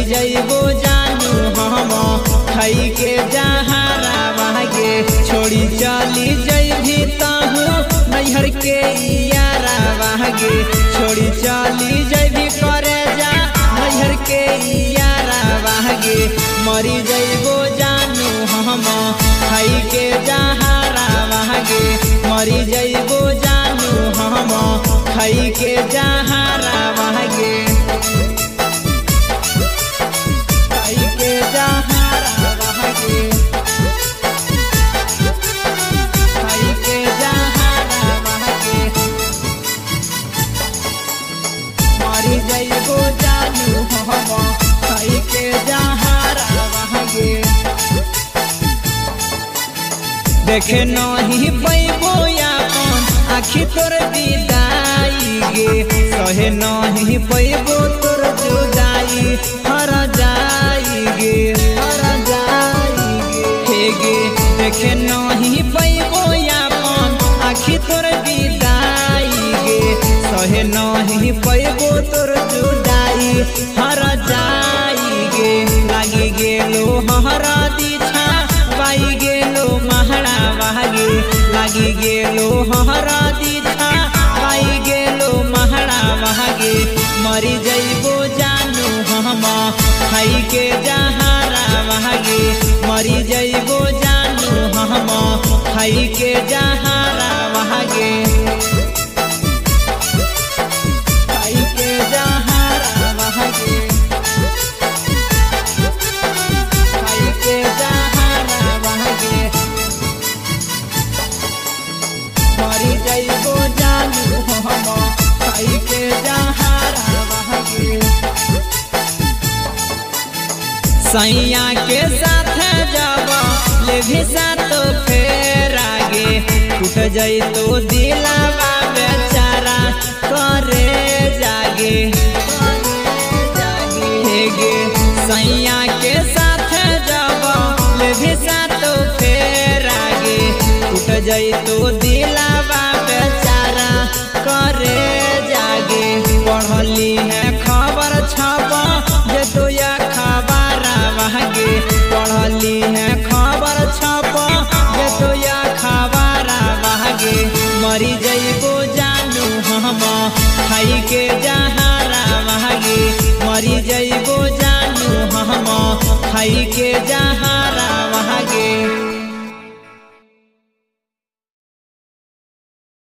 जइबो जानू हम खाई के जहरावा गे छोड़ी चली जइभी तहू नैहर के यारावा गे छोड़ी चली जइभी करे जा नैहर के यारावा गे मरी जइबो जानू हम खाई के जहरावा गे मरी जइबो जानू हम खाई के जहरावा गे खाई के जहरावा गे खाई के जहरावा गे मरी जइबो जानू हम खाई के जहरावा गे देखे नहीं पैबो अपन आखि तोर विदाई गे सहे नहीं पैबो तोर जुदाई हर जाई गे हर जाई गे हे गे देखे नहीं पैबो अपन आखि तोर विदाई गे सहे नहीं पैबो तोर जुदाई हर जाई गे लागी गेलो हरा दीछा पाई गेलो महड़ा वागे लागी गेलो हरा दीछा पाई गेलो महड़ा वागे मरी जइबो जानू हम खाई के जहरा वागे मरी जइबो जानू हम खाई के जहरा वागे खाई के जहरा वागे खाई के जहरा वागे मरी जइबो जानू हम खाई के जहरावा गे सैया के साथ जब लेभी साथ फेर आगे टूट जाई तो दिलावा बेचारा करे जागे हे गे सैया के साथ जब लेभी साथ फेर आगे टूट जाई तो दिलावा बेचारा करे जागे पढ़ली है खबर छप जे तो या खबर वागे पढ़ली है खबर छप जे तो या खबर वागे मरी जइबो जानू हम खाई के जहरा वागे मरी जइबो जानू हम खाई के जहरा